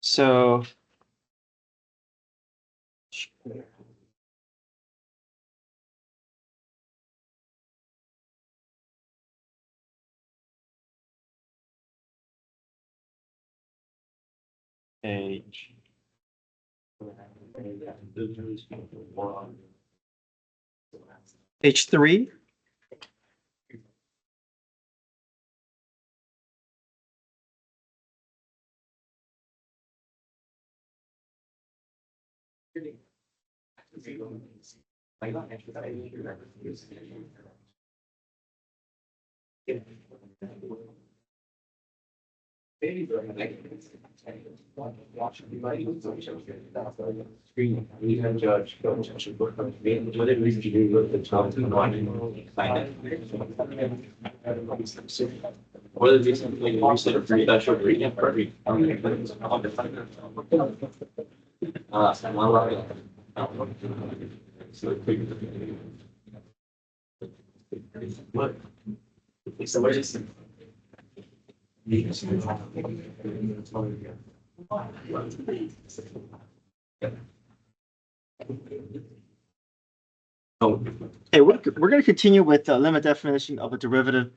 So page page 3. Okay, we're going to continue with the limit definition of a derivative.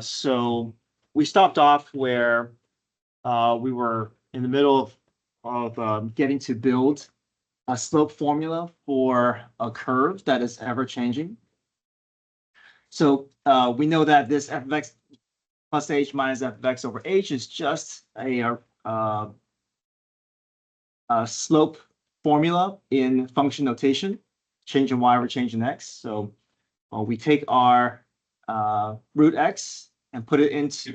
So we stopped off where we were in the middle of getting to build a slope formula for a curve that is ever changing. So we know that this f of x plus h minus f of x over h is just a slope formula in function notation. Change in y, we're changing x. So we take our root x and put it into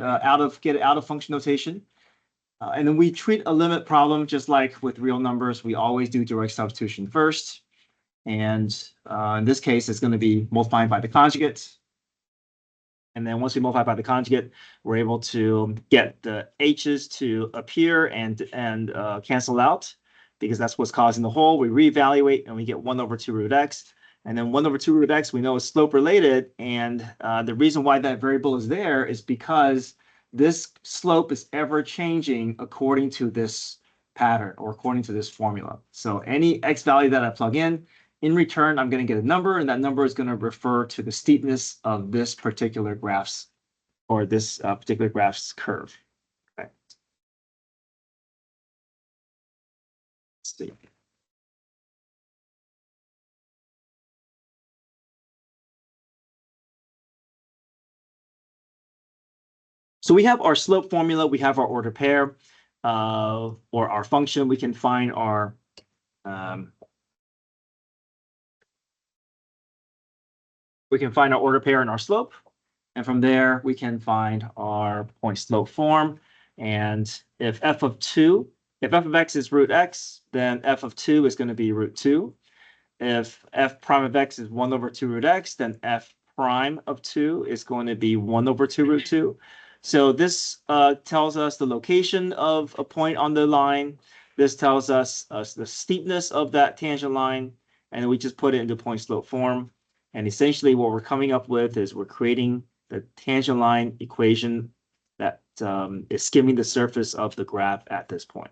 get it out of function notation. And then we treat a limit problem just like with real numbers. We always do direct substitution first. And in this case, it's going to be multiplying by the conjugate. And then once we multiply by the conjugate, we're able to get the h's to appear and cancel out, because that's what's causing the hole. We reevaluate and we get 1 over 2 root x. And then 1 over 2 root x we know is slope related. And the reason why that variable is there is because this slope is ever changing according to this pattern or according to this formula. So any x value that I plug in return, I'm going to get a number, and that number is going to refer to the steepness of this particular graph's or this particular graph's curve. Okay. Let's see. So we have our slope formula, we have our order pair, or our function. We can find our order pair and our slope, and from there we can find our point slope form. And if f of x is root x, then f of 2 is going to be root 2. If f prime of x is 1 over 2 root x, then f prime of 2 is going to be 1 over 2 root 2. So this tells us the location of a point on the line. This tells us the steepness of that tangent line, and we just put it into point slope form. And essentially what we're coming up with is we're creating the tangent line equation that is skimming the surface of the graph at this point.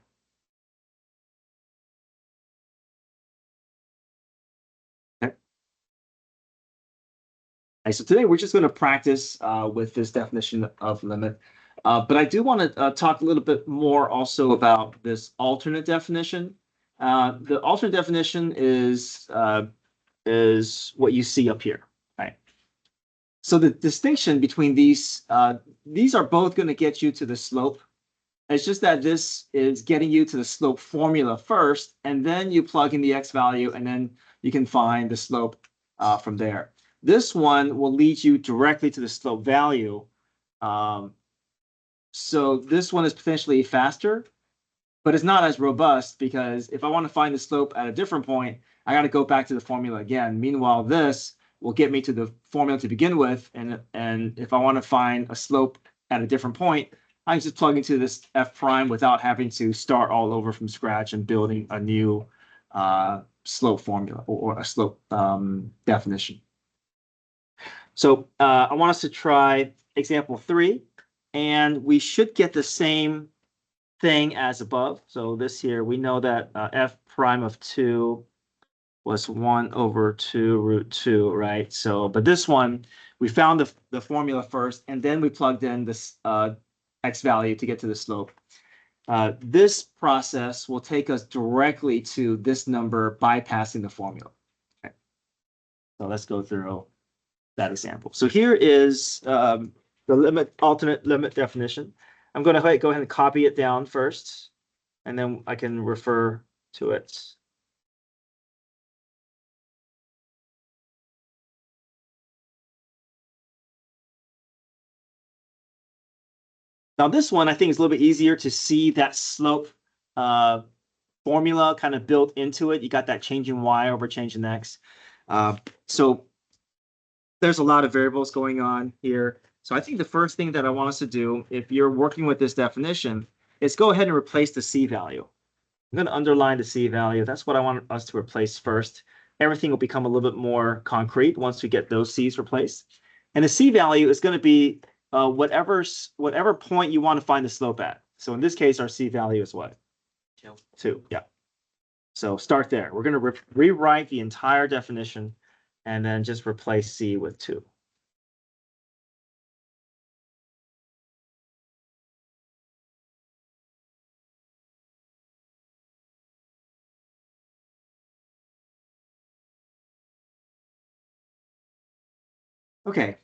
So today we're just going to practice with this definition of limit. But I do want to talk a little bit more also about this alternate definition. The alternate definition is what you see up here, right? So the distinction between these are both going to get you to the slope. It's just that this is getting you to the slope formula first, and then you plug in the x value, and then you can find the slope from there. This one will lead you directly to the slope value. So this one is potentially faster, but it's not as robust, because if I want to find the slope at a different point, I got to go back to the formula again. Meanwhile, this will get me to the formula to begin with. And if I want to find a slope at a different point, I can just plug into this f prime without having to start all over from scratch and building a new slope formula or a slope definition. So I want us to try example 3, and we should get the same thing as above. So this here, we know that f prime of 2 was 1 over 2 root 2, right? So, but this one, we found the formula first, and then we plugged in this x value to get to the slope. This process will take us directly to this number bypassing the formula. Okay. So let's go through that example. So here is the alternate limit definition. I'm going to go ahead and copy it down first, and then I can refer to it. Now this one, I think, is a little bit easier to see that slope formula kind of built into it. You got that change in y over change in x. So there's a lot of variables going on here. So I think the first thing that I want us to do, if you're working with this definition, is go ahead and replace the c value. I'm going to underline the c value. That's what I want us to replace first. Everything will become a little bit more concrete once we get those c's replaced. And the c value is going to be whatever point you want to find the slope at. So in this case, our c value is what? 2. Yeah. So start there. We're going to rewrite the entire definition and then just replace c with 2. Okay.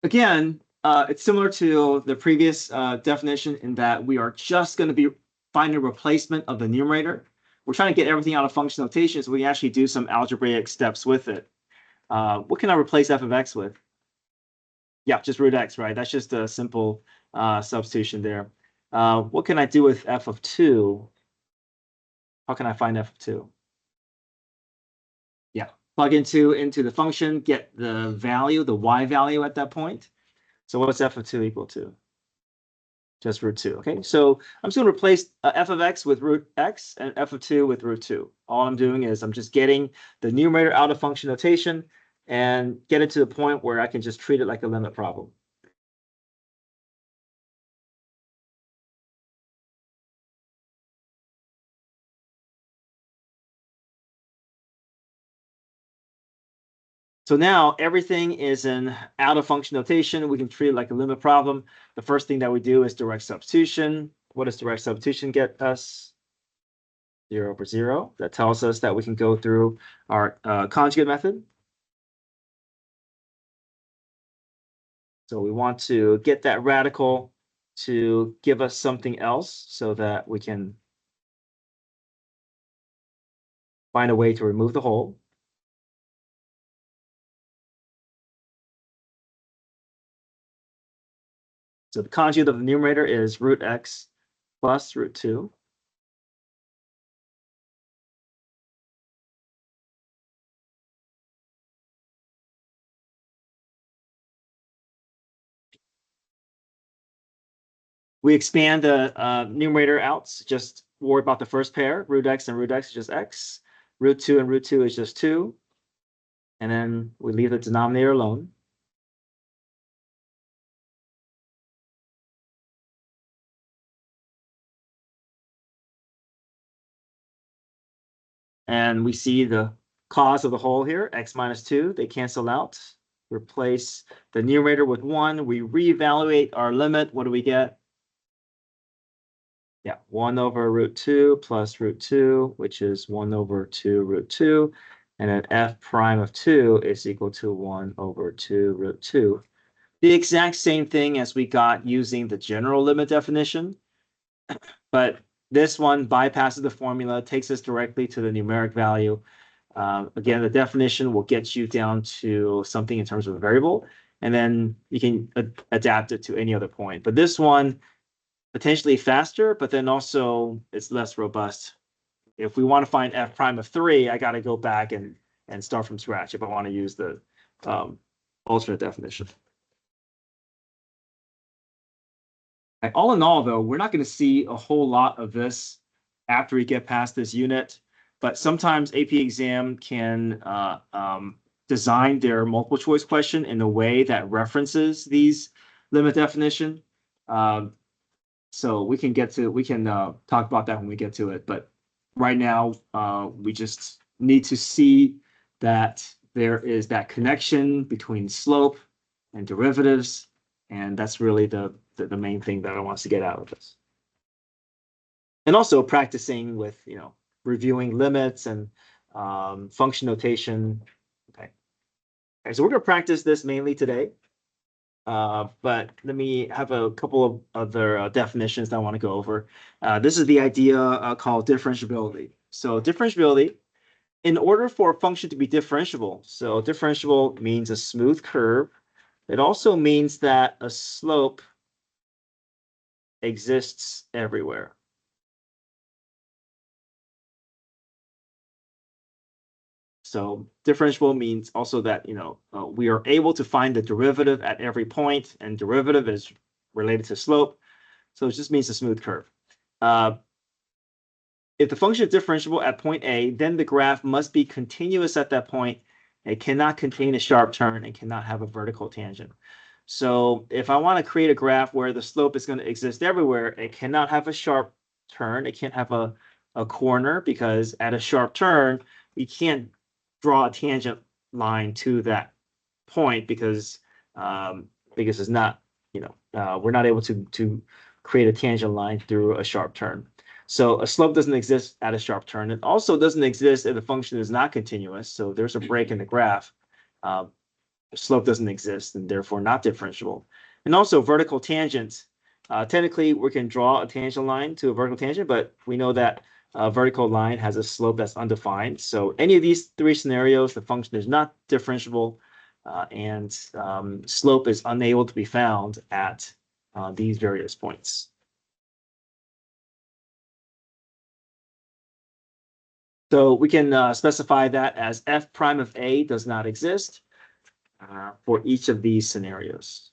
Again, it's similar to the previous definition in that we are just going to be finding a replacement of the numerator. We're trying to get everything out of function notation so we can actually do some algebraic steps with it. What can I replace f of x with? Yeah, just root x, right? That's just a simple substitution there. What can I do with f of 2? How can I find f of 2? Yeah, plug into the function, get the value, the y value at that point. So what's f of 2 equal to? Just root 2. Okay, so I'm just going to replace f of x with root x and f of 2 with root 2. All I'm doing is I'm just getting the numerator out of function notation and get it to the point where I can just treat it like a limit problem. So now everything is in out of function notation. We can treat it like a limit problem. The first thing that we do is direct substitution. What does direct substitution get us? 0 over 0. That tells us that we can go through our conjugate method. So we want to get that radical to give us something else so that we can find a way to remove the whole. So the conjugate of the numerator is root x plus root 2. We expand the numerator out, just worry about the first pair. Root x and root x is just x. Root 2 and root 2 is just 2. And then we leave the denominator alone. And we see the cause of the whole here, x minus 2. They cancel out. Replace the numerator with 1. We reevaluate our limit. What do we get? Yeah, 1 over root 2 plus root 2, which is 1 over 2 root 2. And then f prime of 2 is equal to 1 over 2 root 2. The exact same thing as we got using the general limit definition. But this one bypasses the formula, takes us directly to the numeric value. Again, the definition will get you down to something in terms of a variable, and then you can adapt it to any other point. But this one, potentially faster, but then also it's less robust. If we want to find f prime of 3, I got to go back and start from scratch if I want to use the alternate definition. All in all, though, we're not going to see a whole lot of this after we get past this unit, but sometimes AP exam can design their multiple choice question in a way that references these limit definition. So we can talk about that when we get to it. But right now, we just need to see that there is that connection between slope and derivatives, and that's really the main thing that I want us to get out of this. And also practicing with, reviewing limits and function notation. Okay. Okay, so we're going to practice this mainly today. But let me have a couple of other definitions that I want to go over. This is the idea called differentiability. So differentiability, in order for a function to be differentiable, so differentiable means a smooth curve. It also means that a slope exists everywhere. So differentiable means also that, we are able to find the derivative at every point, and derivative is related to slope. So it just means a smooth curve. If the function is differentiable at point A, then the graph must be continuous at that point. It cannot contain a sharp turn and cannot have a vertical tangent. So if I want to create a graph where the slope is going to exist everywhere, it cannot have a sharp turn. It can't have a corner, because at a sharp turn, we can't draw a tangent line to that point because it's not, we're not able to create a tangent line through a sharp turn. So a slope doesn't exist at a sharp turn. It also doesn't exist if the function is not continuous. So there's a break in the graph. The slope doesn't exist and therefore not differentiable. And also vertical tangents. Technically, we can draw a tangent line to a vertical tangent, but we know that a vertical line has a slope that's undefined. So any of these three scenarios, the function is not differentiable, and slope is unable to be found at these various points. So we can specify that as f prime of A does not exist for each of these scenarios.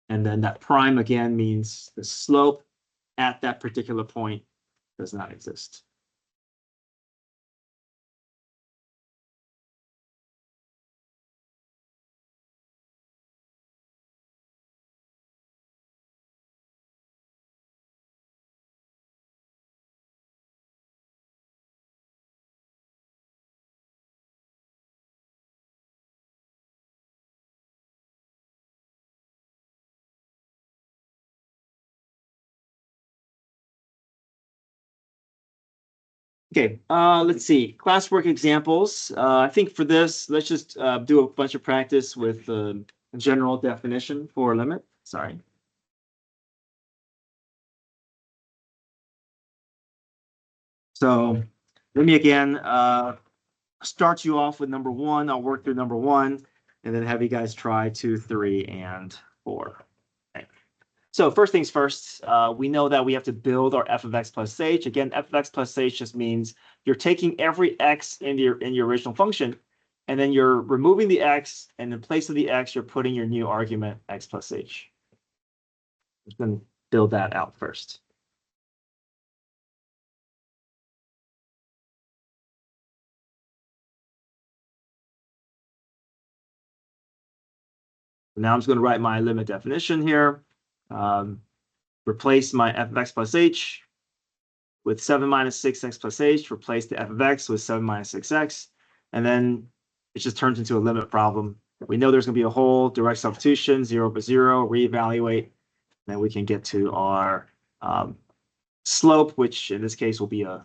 And then that prime again means the slope at that particular point does not exist. Okay, let's see. Classwork examples. I think for this, let's just do a bunch of practice with the general definition for a limit. Sorry. So let me again start you off with number one. I'll work through number one and then have you guys try 2, 3, and 4. Okay. So first things first, we know that we have to build our f of x plus h. Again, f of x plus h just means you're taking every x in your original function, and then you're removing the x, and in place of the x, you're putting your new argument x plus h. I'm just going to build that out first. Now I'm just going to write my limit definition here. Replace my f of x plus h with 7 minus 6x plus h. Replace the f of x with 7 minus 6x. And then it just turns into a limit problem. We know there's going to be a hole, direct substitution, 0 over 0, reevaluate. Then we can get to our slope, which in this case will be a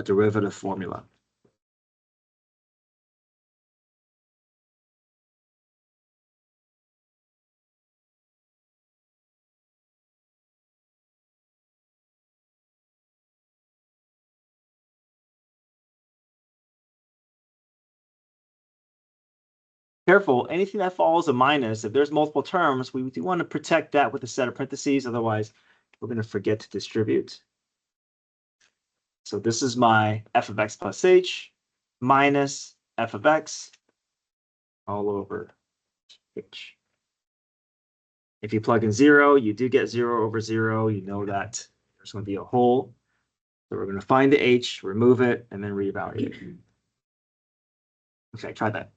derivative formula. Careful, anything that follows a minus, if there's multiple terms, we do want to protect that with a set of parentheses. Otherwise, we're going to forget to distribute. So this is my f of x plus h minus f of x all over h. If you plug in 0, you do get 0 over 0. You know that there's going to be a hole. So we're going to find the h, remove it, and then reevaluate. Okay, try that.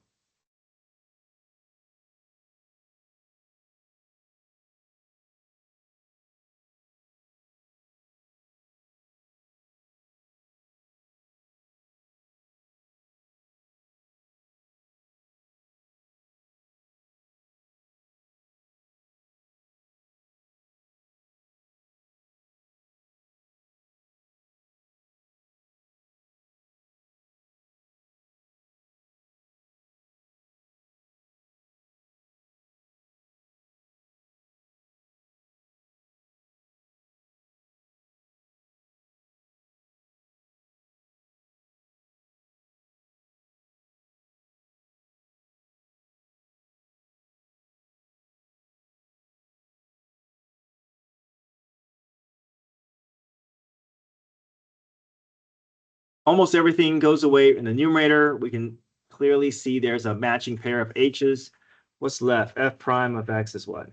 almost everything goes away in the numerator. We can clearly see there's a matching pair of h's. What's left? F prime of x is what?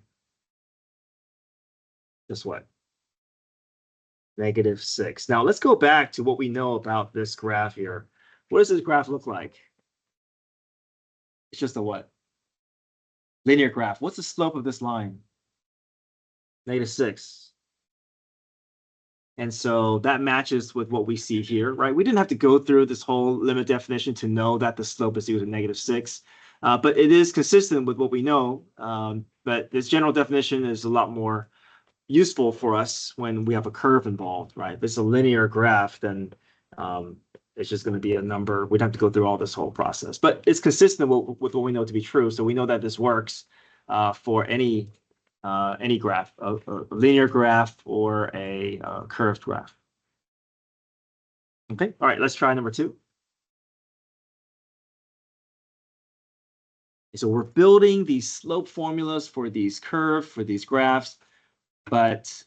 Just what? -6. Now let's go back to what we know about this graph here. What does this graph look like? It's just a what? Linear graph. What's the slope of this line? -6. And so that matches with what we see here, right? We didn't have to go through this whole limit definition to know that the slope is equal to -6, but it is consistent with what we know. But this general definition is a lot more useful for us when we have a curve involved, right? If it's a linear graph, then it's just going to be a number. We'd have to go through all this whole process, but it's consistent with what we know to be true. So we know that this works for any graph, a linear graph or a curved graph. Okay, all right, let's try number 2. So we're building these slope formulas for these curves, for these graphs, but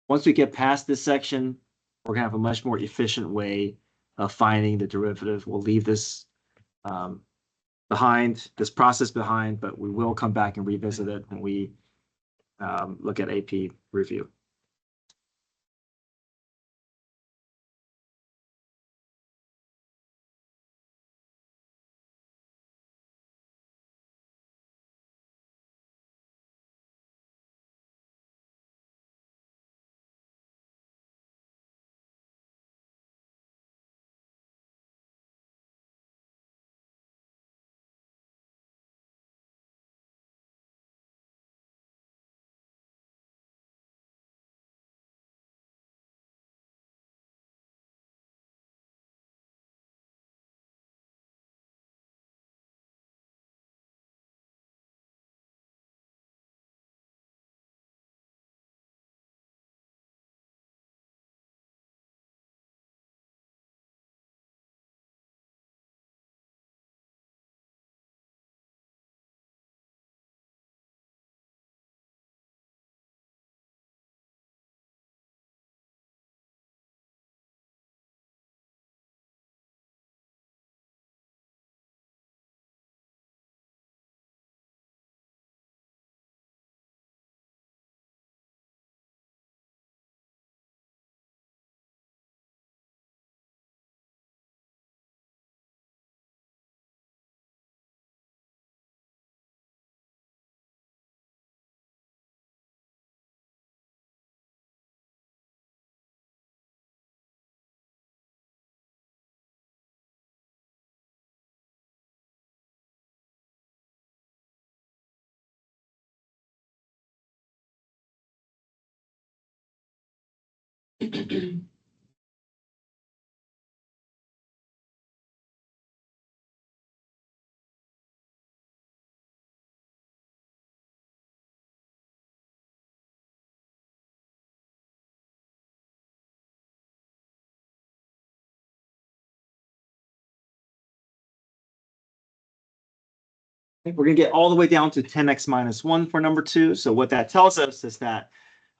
once we get past this section, we're going to have a much more efficient way of finding the derivative. We'll leave this behind, this process behind, but we will come back and revisit it when we look at AP review. We're going to get all the way down to 10x minus 1 for number 2. So what that tells us is that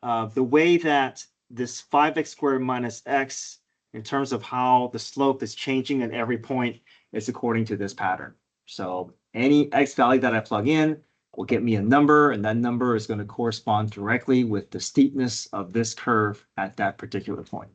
the way that this 5x squared minus x, in terms of how the slope is changing at every point, is according to this pattern. So any x value that I plug in will get me a number, and that number is going to correspond directly with the steepness of this curve at that particular point.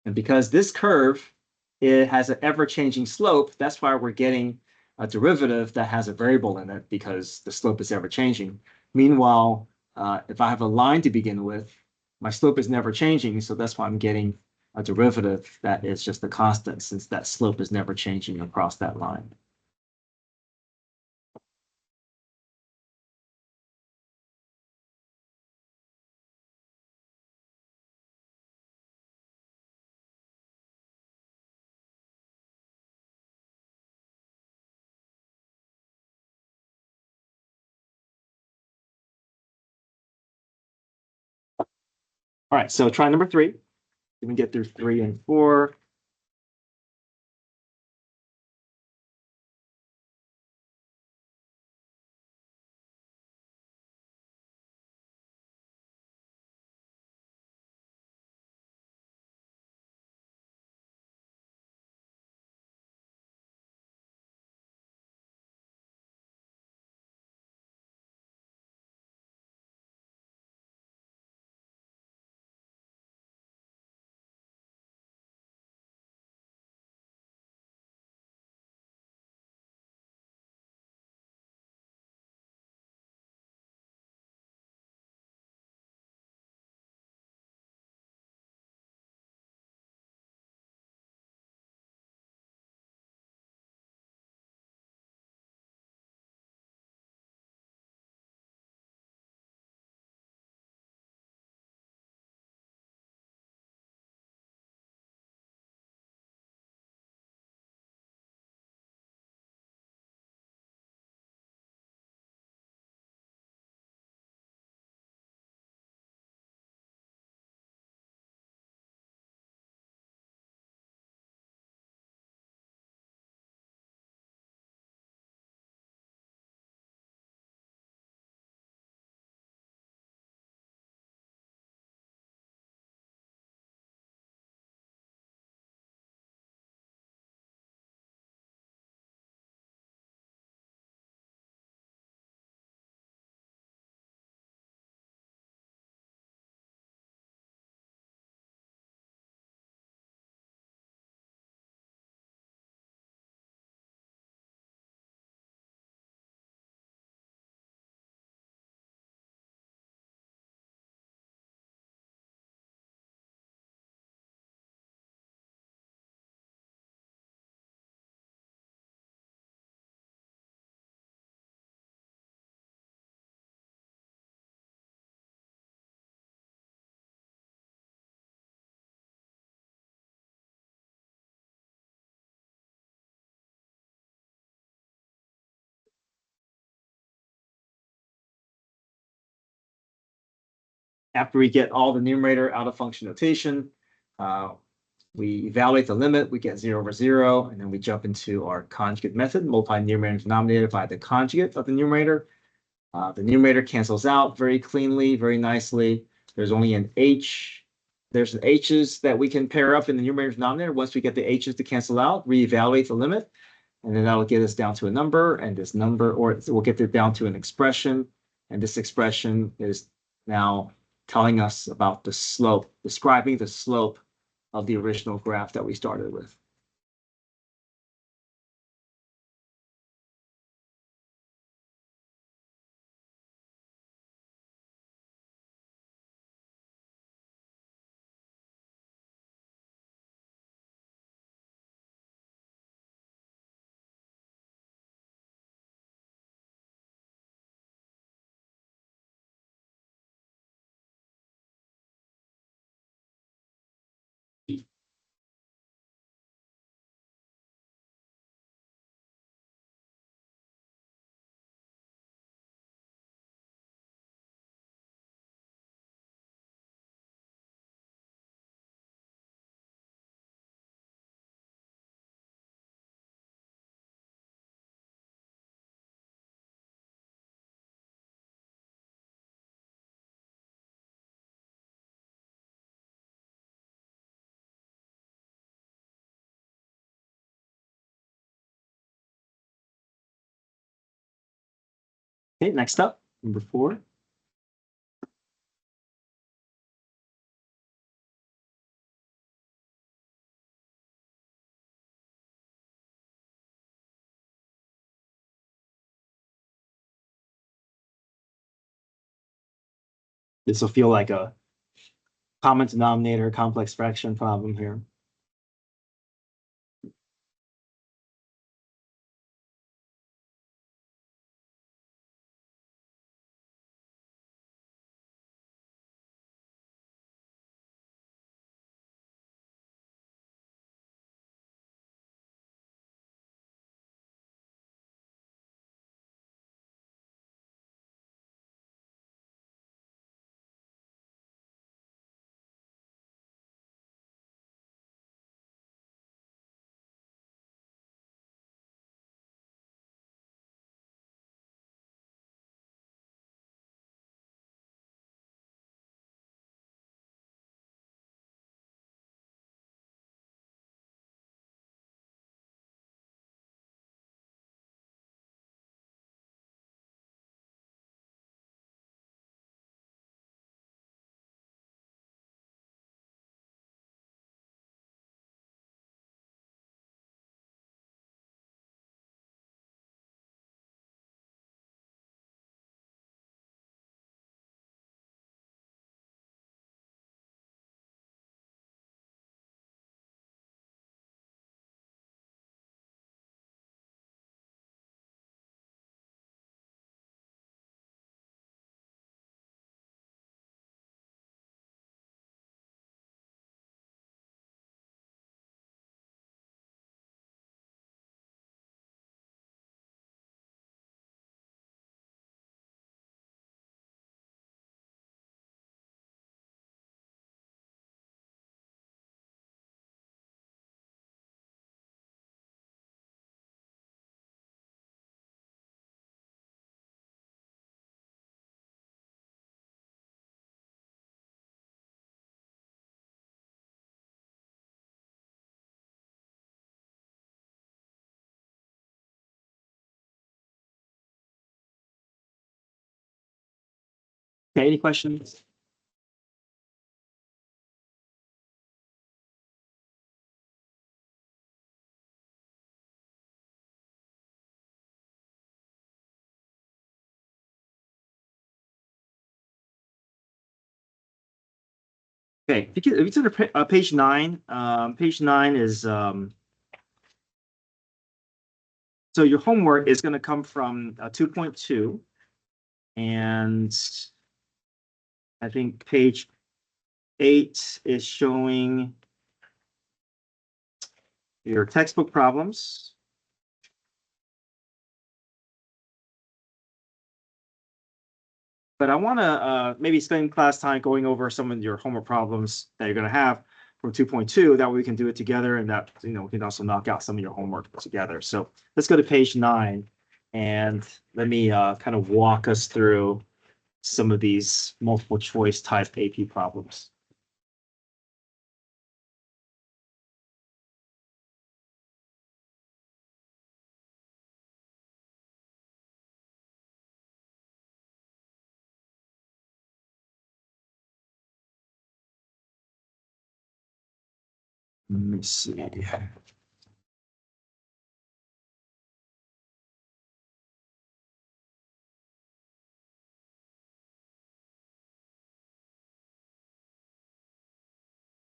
And because this curve, it has an ever-changing slope, that's why we're getting a derivative that has a variable in it, because the slope is ever-changing. Meanwhile, if I have a line to begin with, my slope is never changing, so that's why I'm getting a derivative that is just a constant, since that slope is never changing across that line. All right, so try number 3. Let me get through 3 and 4. After we get all the numerator out of function notation, we evaluate the limit, we get 0 over 0, and then we jump into our conjugate method, multiply numerator and denominator by the conjugate of the numerator. The numerator cancels out very cleanly, very nicely. There's only an h. There's an h's that we can pair up in the numerator and denominator. Once we get the h's to cancel out, reevaluate the limit, and then that'll get us down to a number, and this number, or we'll get it down to an expression, and this expression is now telling us about the slope, describing the slope of the original graph that we started with. Okay, next up, number 4. This will feel like a common denominator complex fraction problem here. Okay, any questions? Okay, if you turn to page 9, page 9 is so your homework is going to come from 2.2, and I think page 8 is showing your textbook problems. But I want to maybe spend class time going over some of your homework problems that you're going to have from 2.2. That way we can do it together, and that we can also knock out some of your homework together. So let's go to page 9, and let me kind of walk us through some of these multiple choice type AP problems. Let me see.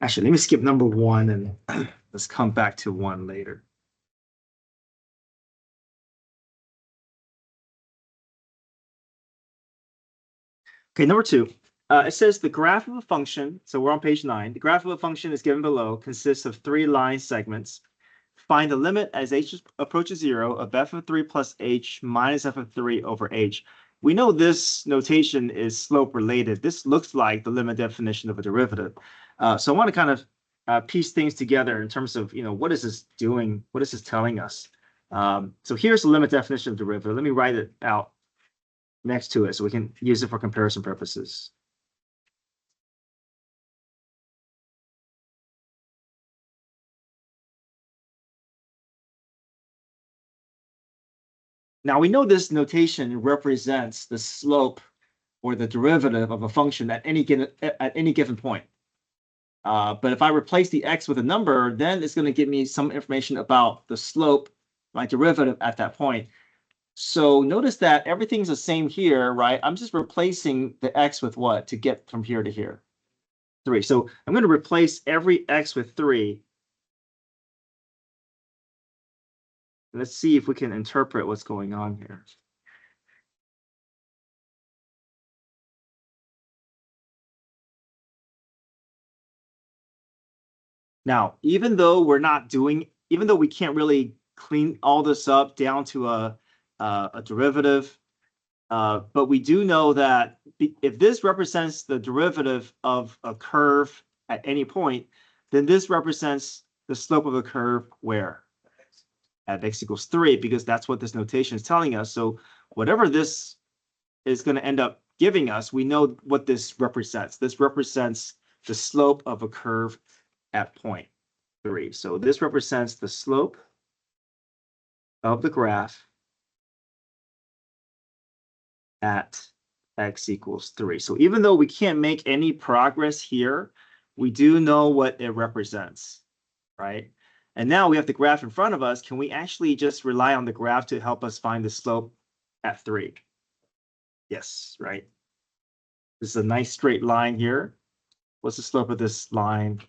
Actually, let me skip number 1 and let's come back to 1 later. Okay, number 2. It says the graph of a function, so we're on page 9. The graph of a function is given below, consists of 3 line segments. Find the limit as h approaches 0 of f of 3 plus h minus f of 3 over h. We know this notation is slope related. This looks like the limit definition of a derivative. So I want to kind of piece things together in terms of, what is this doing? What is this telling us? So here's the limit definition of derivative. Let me write it out next to it so we can use it for comparison purposes. Now we know this notation represents the slope or the derivative of a function at any given point. But if I replace the x with a number, then it's going to give me some information about the slope, my derivative at that point. So notice that everything's the same here, right? I'm just replacing the x with what to get from here to here? 3. So I'm going to replace every x with 3. Let's see if we can interpret what's going on here. Now, even though we can't really clean all this up down to a derivative, but we do know that if this represents the derivative of a curve at any point, then this represents the slope of a curve where? At x equals 3, because that's what this notation is telling us. So whatever this is going to end up giving us, we know what this represents. This represents the slope of a curve at point 3. So this represents the slope of the graph at x equals 3. So even though we can't make any progress here, we do know what it represents, right? And now we have the graph in front of us. Can we actually just rely on the graph to help us find the slope at 3? Yes, right? This is a nice straight line here. What's the slope of this line?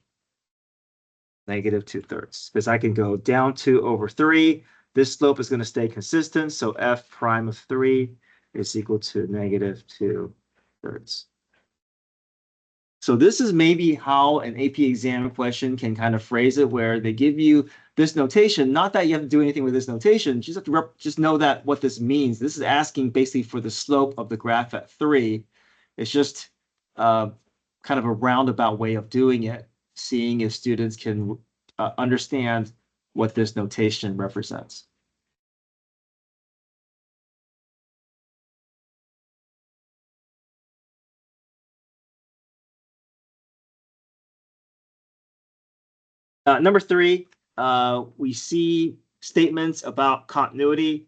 Negative 2/3. Because I can go down 2 over 3. This slope is going to stay consistent. So f prime of 3 is equal to negative 2/3. So this is maybe how an AP exam question can kind of phrase it, where they give you this notation, not that you have to do anything with this notation, just have to just know that what this means. This is asking basically for the slope of the graph at 3. It's just kind of a roundabout way of doing it, seeing if students can understand what this notation represents. Number 3, we see statements about continuity.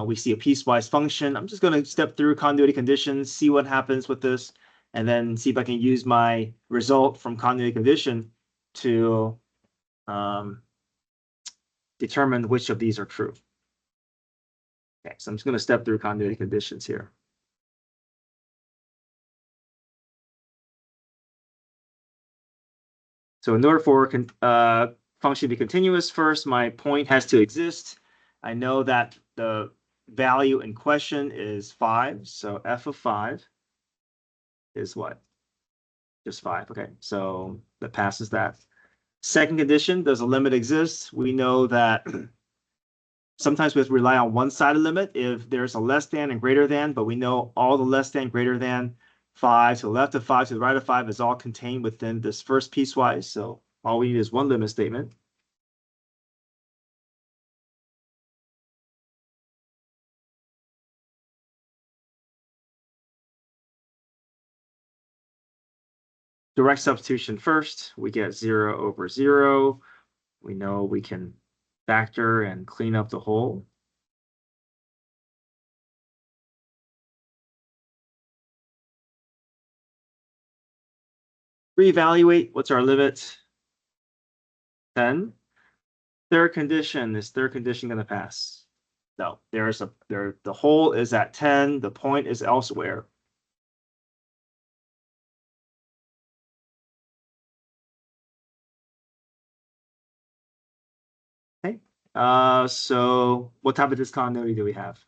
We see a piecewise function. I'm just going to step through continuity conditions, see what happens with this, and then see if I can use my result from continuity condition to determine which of these are true. Okay, so I'm just going to step through continuity conditions here. So in order for function to be continuous, first my point has to exist. I know that the value in question is 5. So f of 5 is what? Just 5. Okay, so that passes that. Second condition, does a limit exist? We know that sometimes we have to rely on one side of the limit if there's a less than and greater than, but we know all the less than, greater than, 5 to the left of 5 to the right of 5 is all contained within this first piecewise. So all we need is one limit statement. Direct substitution first, we get 0 over 0. We know we can factor and clean up the whole. Reevaluate, what's our limit? 10. Third condition, is third condition going to pass? No, the whole is at 10, the point is elsewhere. Okay, so what type of discontinuity do we have?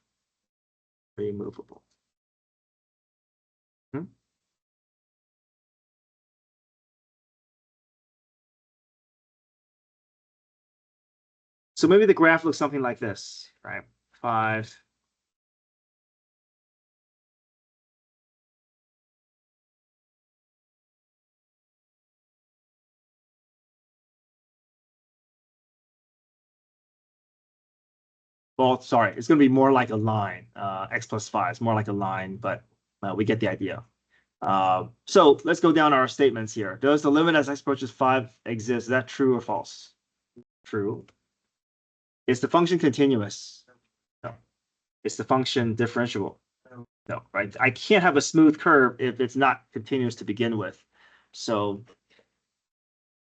Removable. So maybe the graph looks something like this, right? 5. Well, sorry, it's going to be more like a line. X plus 5 is more like a line, but we get the idea. So let's go down our statements here. Does the limit as x approaches 5 exist? Is that true or false? True. Is the function continuous? No. Is the function differentiable? No, right? I can't have a smooth curve if it's not continuous to begin with. So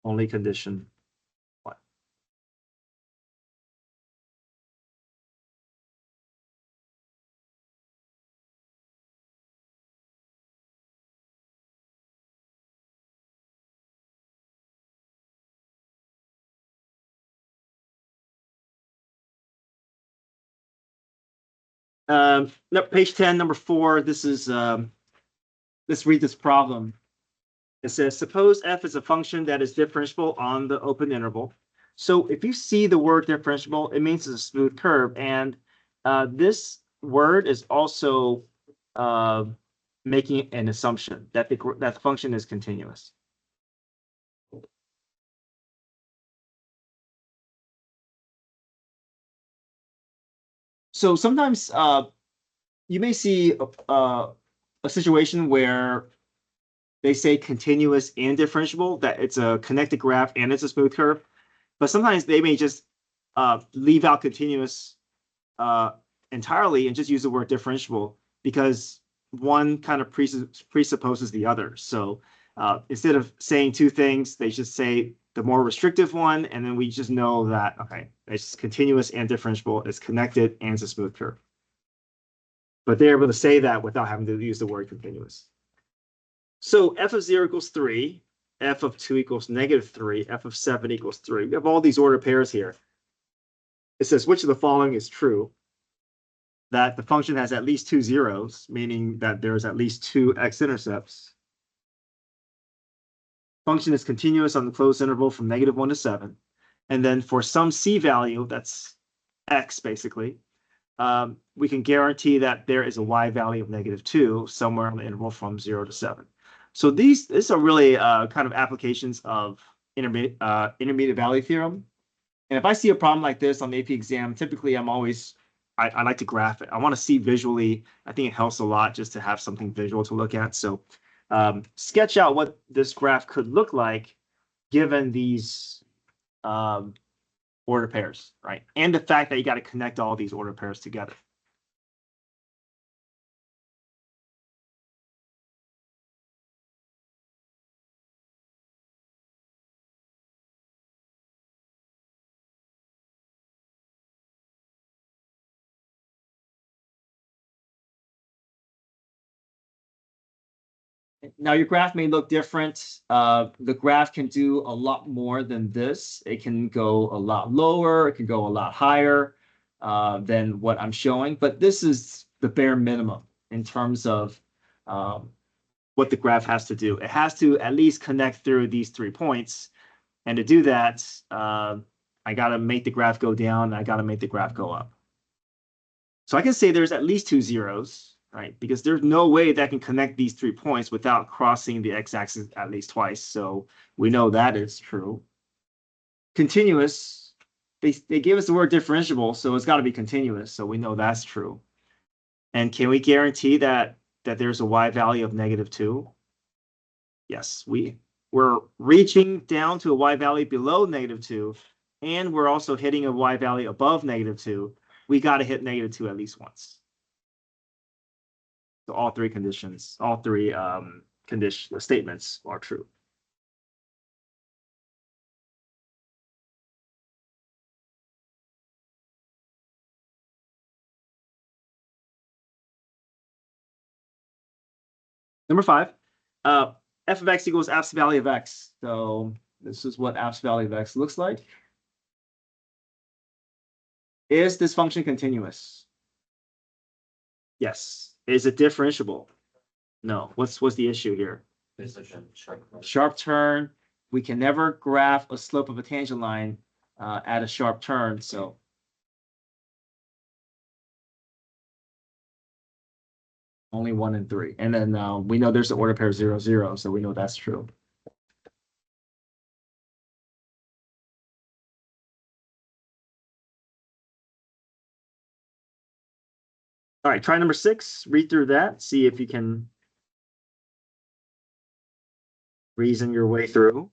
only condition 1. Page 10, number 4. This is let's read this problem. It says, suppose f is a function that is differentiable on the open interval. So if you see the word differentiable, it means it's a smooth curve. And this word is also making an assumption that the function is continuous. So sometimes you may see a situation where they say continuous and differentiable, that it's a connected graph and it's a smooth curve. But sometimes they may just leave out continuous entirely and just use the word differentiable because one kind of presupposes the other. So instead of saying two things, they just say the more restrictive one, and then we just know that, okay, it's continuous and differentiable, it's connected, and it's a smooth curve. But they're able to say that without having to use the word continuous. So f of 0 equals 3, f of 2 equals -3, f of 7 equals 3. We have all these ordered pairs here. It says, which of the following is true? That the function has at least 2 zeros, meaning that there's at least 2 x-intercepts. Function is continuous on the closed interval from -1 to 7. And then for some c value, that's x basically, we can guarantee that there is a y value of -2 somewhere on the interval from 0 to 7. So these are really kind of applications of intermediate value theorem. And if I see a problem like this on the AP exam, typically I like to graph it. I want to see visually. I think it helps a lot just to have something visual to look at. So sketch out what this graph could look like given these order pairs, right? And the fact that you got to connect all these order pairs together. Now your graph may look different. The graph can do a lot more than this. It can go a lot lower. It can go a lot higher than what I'm showing. But this is the bare minimum in terms of what the graph has to do. It has to at least connect through these 3 points. And to do that, I got to make the graph go down. And I got to make the graph go up. So I can say there's at least 2 zeros, right? Because there's no way that can connect these 3 points without crossing the x-axis at least twice. So we know that is true. Continuous, they gave us the word differentiable, so it's got to be continuous. So we know that's true. And can we guarantee that there's a y value of -2? Yes, we're reaching down to a y value below -2, and we're also hitting a y value above -2. We got to hit -2 at least once. So all 3 conditions, all 3 condition statements are true. Number 5, f of x equals absolute value of x. So this is what absolute value of x looks like. Is this function continuous? Yes. Is it differentiable? No. What's the issue here? Sharp turn. We can never graph a slope of a tangent line at a sharp turn. So only 1 and 3. And then we know there's the order pair 0, 0. So we know that's true. All right, try number 6. Read through that. See if you can reason your way through.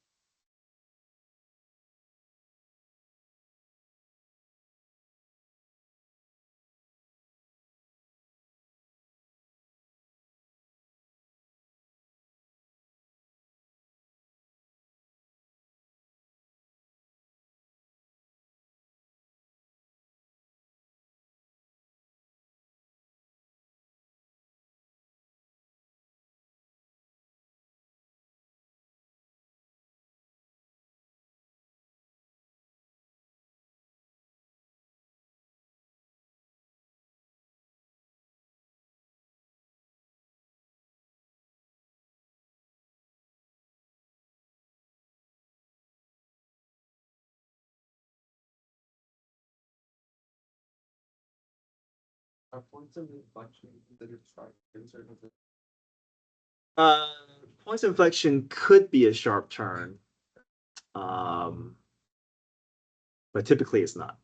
Points of inflection could be a sharp turn, but typically it's not.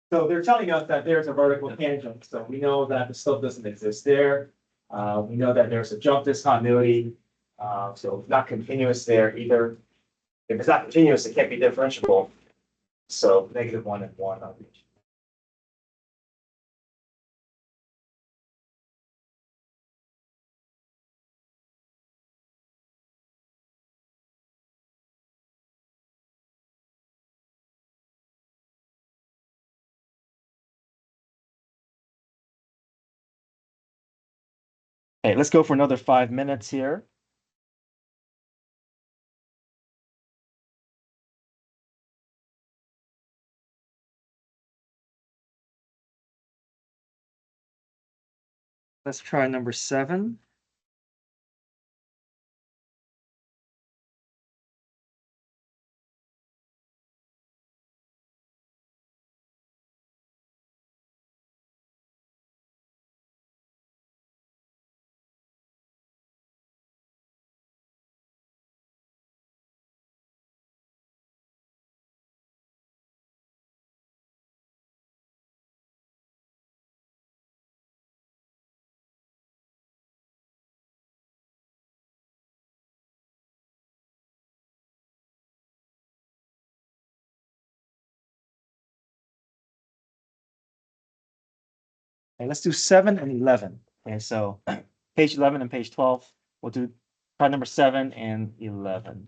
So they're telling us that there's a vertical tangent, so we know that the slope doesn't exist there. We know that there's a jump discontinuity, so it's not continuous there either. If it's not continuous, it can't be differentiable. So -1 and 1 on each. Okay, let's go for another 5 minutes here. Let's try number 7. Okay, let's do 7 and 11. Okay, so page 11 and page 12. We'll do part number 7 and 11.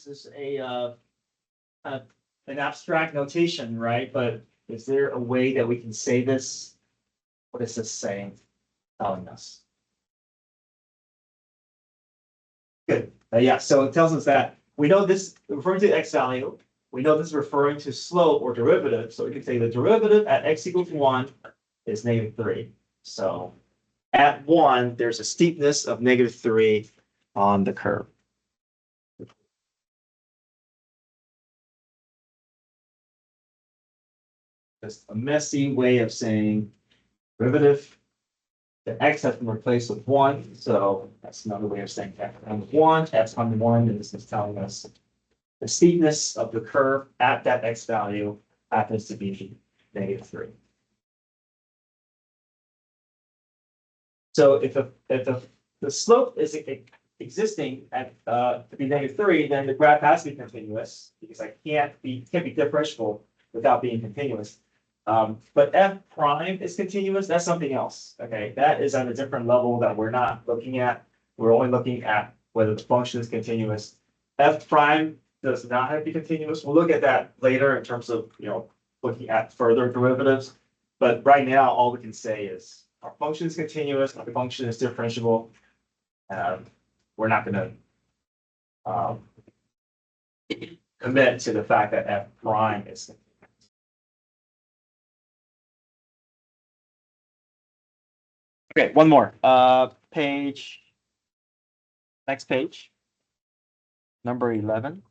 This is an abstract notation, right? But is there a way that we can say this? What is this saying, telling us? Good. Yeah, so it tells us that we know this referring to x value. We know this is referring to slope or derivative. So we can say the derivative at x equals 1 is -3. So at 1, there's a steepness of -3 on the curve. Just a messy way of saying derivative. The x has been replaced with 1, so that's another way of saying x times 1. X times 1, and this is telling us the steepness of the curve at that x value happens to be -3. So if the slope is existing at to be -3, then the graph has to be continuous because I can't be differentiable without being continuous. But f prime is continuous. That's something else. Okay, that is on a different level that we're not looking at. We're only looking at whether the function is continuous. F prime does not have to be continuous. We'll look at that later in terms of looking at further derivatives. But right now, all we can say is our function is continuous. Our function is differentiable. We're not going to commit to the fact that f prime is. Okay, one more. Page. Next page. Number 11.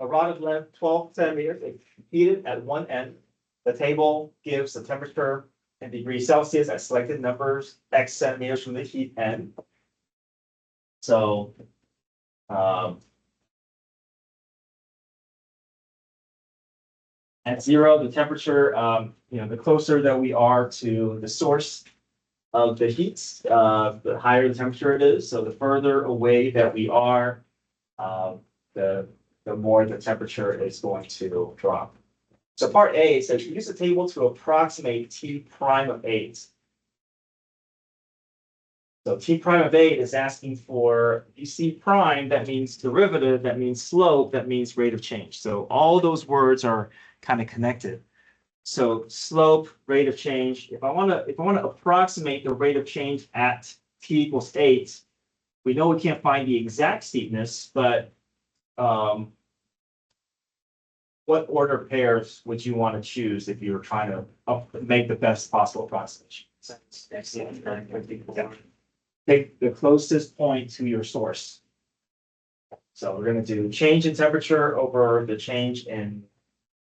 A rod of length 12 centimeters is heated at one end. The table gives the temperature in degrees Celsius at selected numbers x centimeters from the heat end. So at 0, the temperature, the closer that we are to the source of the heat, the higher the temperature it is. So the further away that we are, the more the temperature is going to drop. So part A says use the table to approximate T prime of 8. So T prime of 8 is asking for C prime, that means derivative, that means slope, that means rate of change. So all those words are kind of connected. So slope, rate of change. If I want to approximate the rate of change at T equals 8, we know we can't find the exact steepness, but what order of pairs would you want to choose if you were trying to make the best possible approximation? Take the closest point to your source. So we're going to do change in temperature over the change in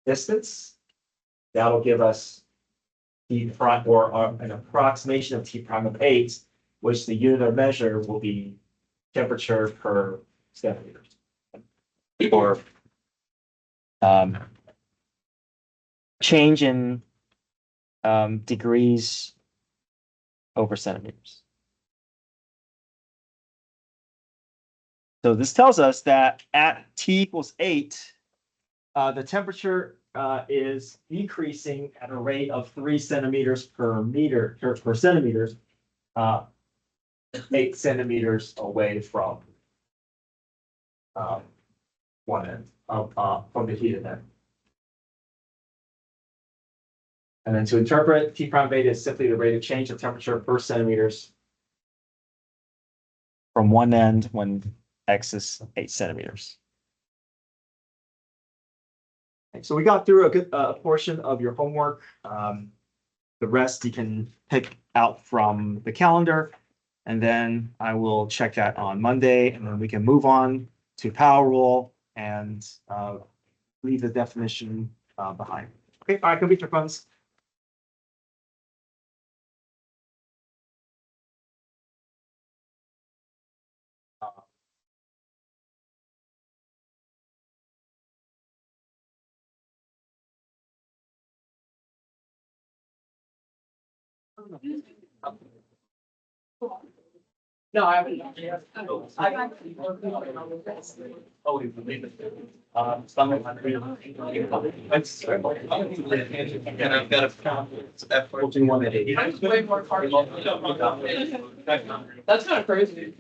distance. That'll give us T prime or an approximation of T prime of 8, which the unit of measure will be temperature per centimeter. Or change in degrees over centimeters. So this tells us that at T equals 8, the temperature is decreasing at a rate of 3 centimeters per meter, or per centimeters, 8 centimeters away from one end of from the heated end. And then to interpret, T prime beta is simply the rate of change of temperature per centimeters from one end when X is 8 centimeters. Okay, so we got through a good portion of your homework. The rest you can pick out from the calendar, and then I will check that on Monday, and then we can move on to power rule and leave the definition behind. Okay, all right, complete your phones. No, I haven't. Oh, we believe it. Some of my. That's. And I've got a. That's kind of crazy.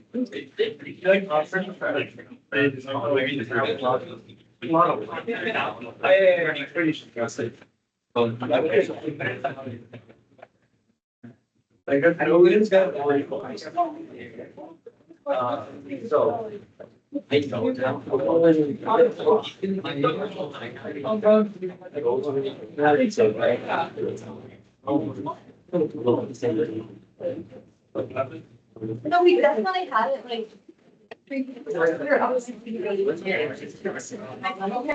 Like, I know it's got. So. I don't No, we definitely had it like.